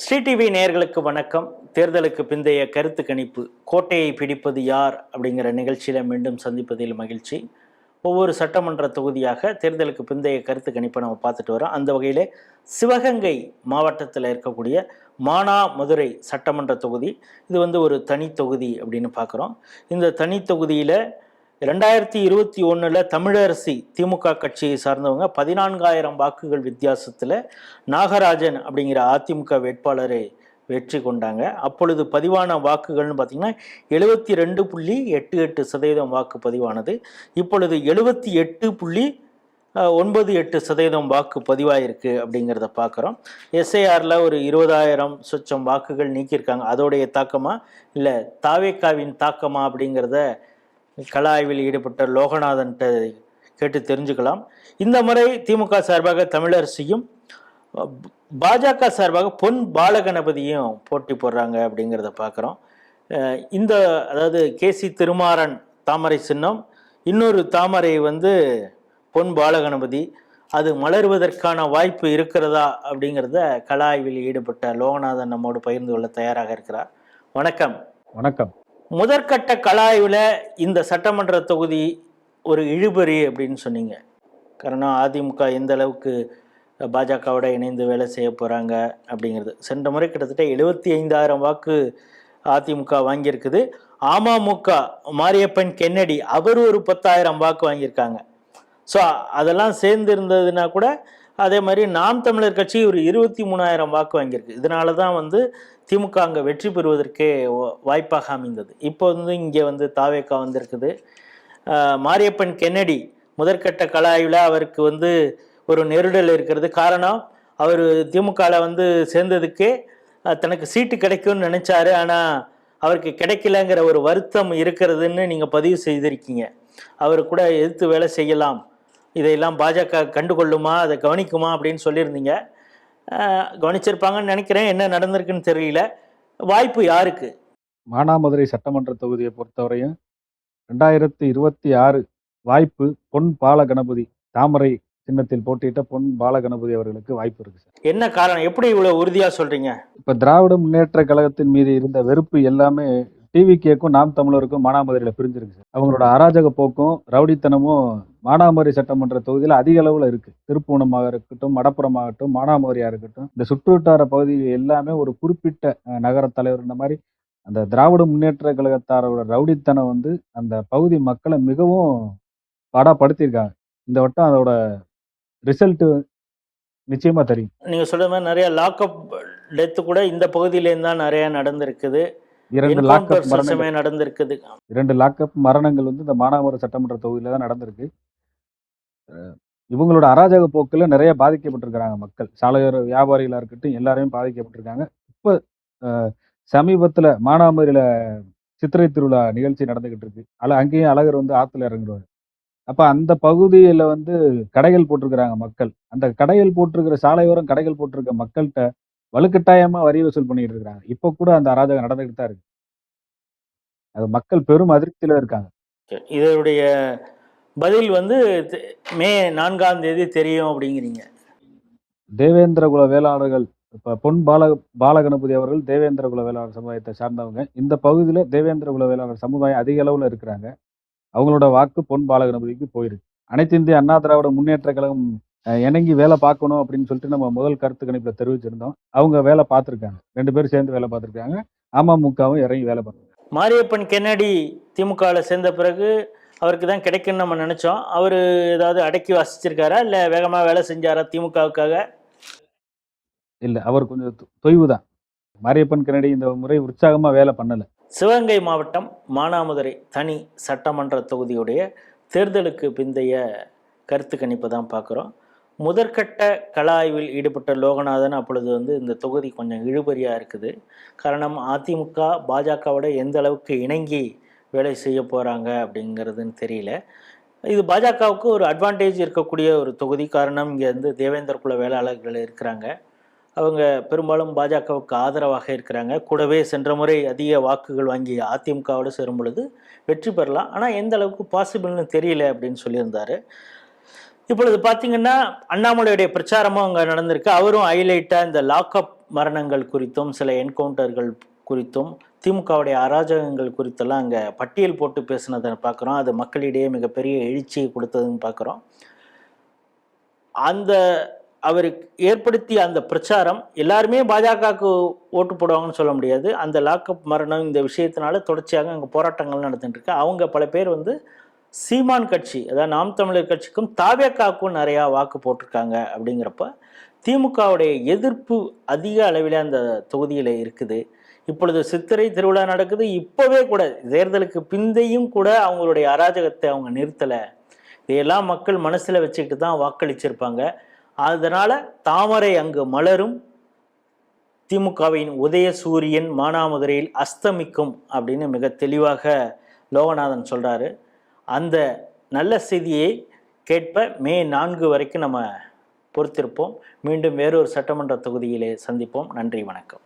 Sri TV நேயர்களுக்கு வணக்கம். தேர்தலுக்கு பிந்தைய கருத்து கணிப்பு, கோட்டையை பிடிப்பது யார் அப்படிங்கிற நிகழ்ச்சியில் மீண்டும் சந்திப்பதில் மகிழ்ச்சி. ஒவ்வொரு சட்டமன்ற தொகுதியாக தேர்தலுக்கு பிந்தைய கருத்து கணிப்பை நம்ம பார்த்துட்டு வரோம். அந்த வகையில் சிவகங்கை மாவட்டத்தில் இருக்கக்கூடிய மானாமதுரை சட்டமன்ற தொகுதி, இது ஒரு தனி தொகுதி அப்படின்னு பார்க்குறோம். இந்த தனி தொகுதியில் 2021 தமிழரசி திமுக கட்சியை சார்ந்தவங்க 14,000 வாக்குகள் வித்தியாசத்தில் நாகராஜன் அப்படிங்கிற அதிமுக வேட்பாளரை வெற்றி கொண்டாங்க. அப்பொழுது பதிவான வாக்குகள்னு பார்த்தீங்கன்னா 72.88% வாக்கு பதிவானது. இப்பொழுது 78.98% வாக்கு பதிவாயிருக்கு அப்படிங்கிறத பார்க்குறோம். எஸ்ஐஆரில் ஒரு 20,000 சொச்சம் வாக்குகள் நீக்கியிருக்காங்க. அதோடைய தாக்கமா இல்லை தாவேக்காவின் தாக்கமா அப்படிங்கிறத கள ஆய்வில் ஈடுபட்ட லோகநாதன்கிட்ட கேட்டு தெரிஞ்சுக்கலாம். இந்த முறை திமுக சார்பாக தமிழரசியும் பாஜக சார்பாக பொன் பாலகணபதியும் போட்டி போடுறாங்க அப்படிங்கிறத பார்க்குறோம். அதாவது கேசி திருமாறன் தாமரை சின்னம், இன்னொரு தாமரை பொன் பாலகணபதி, அது மலர்வதற்கான வாய்ப்பு இருக்கிறதா அப்படிங்கிறத கள ஆய்வில் ஈடுபட்ட லோகநாதன் நம்மோடு பகிர்ந்து கொள்ள தயாராக இருக்கிறார். வணக்கம். வணக்கம். முதற்கட்ட கலாய்வில் இந்த சட்டமன்ற தொகுதி ஒரு இழுபறி அப்படின்னு சொன்னீங்க. காரணம் அதிமுக எந்த அளவுக்கு பாஜகவோட இணைந்து வேலை செய்ய போகிறாங்க அப்படிங்கிறது. சென்ற முறை கிட்டத்தட்ட 75,000 வாக்கு அதிமுக வாங்கியிருக்குது. அமமுக மாரியப்பன் கென்னடி அவர் ஒரு 10,000 வாக்கு வாங்கியிருக்காங்க. ஸோ அதெல்லாம் சேர்ந்து இருந்ததுன்னா கூட அதே மாதிரி நாம் தமிழர் கட்சி ஒரு 23,000 வாக்கு வாங்கியிருக்கு. இதனால தான் திமுக அங்கே வெற்றி பெறுவதற்கே வாய்ப்பாக அமைந்தது. இப்போ இங்கே தாவேக்கா வந்திருக்குது. மாரியப்பன் கென்னடி முதற்கட்ட கலாய்வில் அவருக்கு ஒரு நெருடல் இருக்கிறது. காரணம், அவர் திமுகவில் சேர்ந்ததுக்கே தனக்கு சீட்டு கிடைக்கும்னு நினச்சாரு. ஆனால் அவருக்கு கிடைக்கலங்கிற ஒரு வருத்தம் இருக்கிறதுன்னு நீங்கள் பதிவு செய்திருக்கீங்க. அவர் கூட எதிர்த்து வேலை செய்யலாம், இதையெல்லாம் பாஜக கண்டுகொள்ளுமா, அதை கவனிக்குமா அப்படின்னு சொல்லியிருந்தீங்க. கவனிச்சிருப்பாங்கன்னு நினைக்கிறேன். என்ன நடந்திருக்குன்னு தெரியல. வாய்ப்பு யாருக்கு? மானாமதுரை சட்டமன்ற தொகுதியை பொறுத்தவரையும் 2026 வாய்ப்பு பொன் பாலகணபதி, தாமரை சின்னத்தில் போட்டியிட்ட பொன் பாலகணபதி அவர்களுக்கு வாய்ப்பு இருக்கு சார். என்ன காரணம்? எப்படி இவ்வளவு உறுதியா சொல்றீங்க? இப்ப திராவிட முன்னேற்ற கழகத்தின் மீது இருந்த வெறுப்பு எல்லாமே டிவிகேக்கும் நாம் தமிழருக்கும் மானாமதுரையில பிரிஞ்சிருக்கு சார். அவங்களோட அராஜக போக்கும் ரவுடித்தனமும் மானாமதுரை சட்டமன்ற தொகுதியில் அதிக அளவுல இருக்கு. திருப்புவனமாக இருக்கட்டும், மடப்புறமாகட்டும், மானாமதுரையா இருக்கட்டும், இந்த சுற்றுவட்டார பகுதியில் எல்லாமே ஒரு குறிப்பிட்ட நகர தலைவர் இந்த மாதிரி அந்த திராவிட முன்னேற்ற கழகத்தாரோட ரவுடித்தனம் அந்த பகுதி மக்களை மிகவும் பாடாப்படுத்தியிருக்காங்க. இந்த வட்டம் அதோட ரிசல்ட் நிச்சயமா தெரியும். நீங்க சொல்ற மாதிரி நிறைய லாக்அப் டெத் கூட இந்த பகுதியிலேருந்து தான் நிறைய நடந்திருக்குது. 2 லாக்அப் மரணங்கள் இந்த மானாமதுரை சட்டமன்ற தொகுதியில தான் நடந்திருக்கு. இவங்களோட அராஜக போக்குல நிறைய பாதிக்கப்பட்டிருக்கிறாங்க மக்கள். சாலையோர வியாபாரிகளா இருக்கட்டும், எல்லாரையும் பாதிக்கப்பட்டிருக்காங்க. இப்ப சமீபத்துல மானாமதுரையில சித்திரை திருவிழா நிகழ்ச்சி நடந்துகிட்டு இருக்கு. அங்கேயும் அழகர் ஆத்துல இறங்குறாரு. அப்ப அந்த பகுதியில கடைகள் போட்டிருக்கிறாங்க மக்கள். அந்த கடைகள் போட்டிருக்கிற சாலையோரம் கடைகள் போட்டிருக்க மக்கள்கிட்ட வலுக்கட்டாயமா வரி வசூல் பண்ணிட்டு இருக்காங்க. இப்ப கூட அந்த அராஜகம் நடந்துகிட்டு தான் இருக்கு. அது மக்கள் பெரும் அதிருப்தியில இருக்காங்க. இதனுடைய பதில் மே 4ஆம் தேதி தெரியும் அப்படிங்கிறீங்க. தேவேந்திர குல வேளாளர்கள், இப்ப பொன் பாலகணபதி அவர்கள் தேவேந்திர குல வேளாளர் சமுதாயத்தை சார்ந்தவங்க. இந்த பகுதியில தேவேந்திர குல வேளாளர் சமுதாயம் அதிக அளவுல இருக்கிறாங்க. அவங்களோட வாக்கு பொன் பாலகணபதிக்கு போயிருக்கு. அனைத்து இந்திய அண்ணா திராவிட முன்னேற்ற கழகம் இணங்கி வேலை பார்க்கணும் அப்படின்னு சொல்லிட்டு நம்ம முதல் கருத்து கணிப்புல தெரிவிச்சிருந்தோம். அவங்க வேலை பார்த்துருக்காங்க. 2 பேரும் சேர்ந்து வேலை பார்த்துருக்காங்க. அமமுகவும் இறங்கி வேலை பார்த்துருக்காங்க. மாரியப்பன் கென்னடி திமுகவில் சேர்ந்த பிறகு அவருக்கு தான் கிடைக்குன்னு நம்ம நினைச்சோம். அவர் ஏதாவது அடக்கி வாசிச்சிருக்காரா, இல்லை வேகமாக வேலை செஞ்சாரா திமுகவுக்காக? இல்லை, அவர் கொஞ்சம் தொய்வு தான். மாரியப்பன் கென்னடி இந்த முறை உற்சாகமாக வேலை பண்ணலை. சிவகங்கை மாவட்டம் மானாமதுரை தனி சட்டமன்ற தொகுதியுடைய தேர்தலுக்கு பிந்தைய கருத்து கணிப்பை தான் பார்க்குறோம். முதற்கட்ட கள ஆய்வில் ஈடுபட்ட லோகநாதன் அப்பொழுது இந்த தொகுதி கொஞ்சம் இழுபறியாக இருக்குது. காரணம், அதிமுக பாஜகவோட எந்த அளவுக்கு இணங்கி வேலை செய்ய போகிறாங்க அப்படிங்கிறதுன்னு தெரியல. இது பாஜகவுக்கு ஒரு அட்வான்டேஜ் இருக்கக்கூடிய ஒரு தொகுதி. காரணம், இங்கே தேவேந்திர குல வேளாளர்கள் இருக்கிறாங்க. அவங்க பெரும்பாலும் பாஜகவுக்கு ஆதரவாக இருக்கிறாங்க. கூடவே சென்ற முறை அதிக வாக்குகள் வாங்கி அதிமுகவோடு சேரும் பொழுது வெற்றி பெறலாம், ஆனால் எந்த அளவுக்கு பாசிபிள்னு தெரியல அப்படின்னு சொல்லியிருந்தார். இப்பொழுது பார்த்தீங்கன்னா அண்ணாமலையுடைய பிரச்சாரமும் அங்கே நடந்திருக்கு. அவரும் ஹைலைட்டாக இந்த லாக்அப் மரணங்கள் குறித்தும் சில என்கவுண்டர்கள் குறித்தும் திமுகவுடைய அராஜகங்கள் குறித்தெல்லாம் அங்கே பட்டியல் போட்டு பேசுனதை பார்க்குறோம். அது மக்களிடையே மிகப்பெரிய எழுச்சியை கொடுத்ததுன்னு பார்க்குறோம். அந்த அவருக்கு ஏற்படுத்திய அந்த பிரச்சாரம் எல்லாருமே பாஜகவுக்கு ஓட்டு போடுவாங்கன்னு சொல்ல முடியாது. அந்த லாக்அப் மரணம் இந்த விஷயத்தினால தொடர்ச்சியாக அங்கே போராட்டங்கள் நடந்துட்டு இருக்கு. அவங்க பல பேர் வந்து சீமான் கட்சி, அதாவது நாம் தமிழர் கட்சிக்கும் தாவேக்காவுக்கும் நிறையா வாக்கு போட்டிருக்காங்க. அப்படிங்கிறப்ப திமுகவுடைய எதிர்ப்பு அதிக அளவில் அந்த தொகுதியில் இருக்குது. இப்பொழுது சித்திரை திருவிழா நடக்குது. இப்போவே கூட தேர்தலுக்கு பிந்தையும் கூட அவங்களுடைய அராஜகத்தை அவங்க நிறுத்தலை. இதையெல்லாம் மக்கள் மனசில் வச்சுக்கிட்டு தான் வாக்களிச்சிருப்பாங்க. அதனால் தாமரை அங்கு மலரும், திமுகவின் உதயசூரியன் மானாமதுரையில் அஸ்தமிக்கும் அப்படின்னு மிக தெளிவாக லோகநாதன் சொல்கிறாரு. அந்த நல்ல செய்தியை கேட்ப மே 4 வரைக்கும் நம்ம பொறுத்திருப்போம். மீண்டும் வேறொரு சட்டமன்ற தொகுதியிலே சந்திப்போம். நன்றி, வணக்கம்.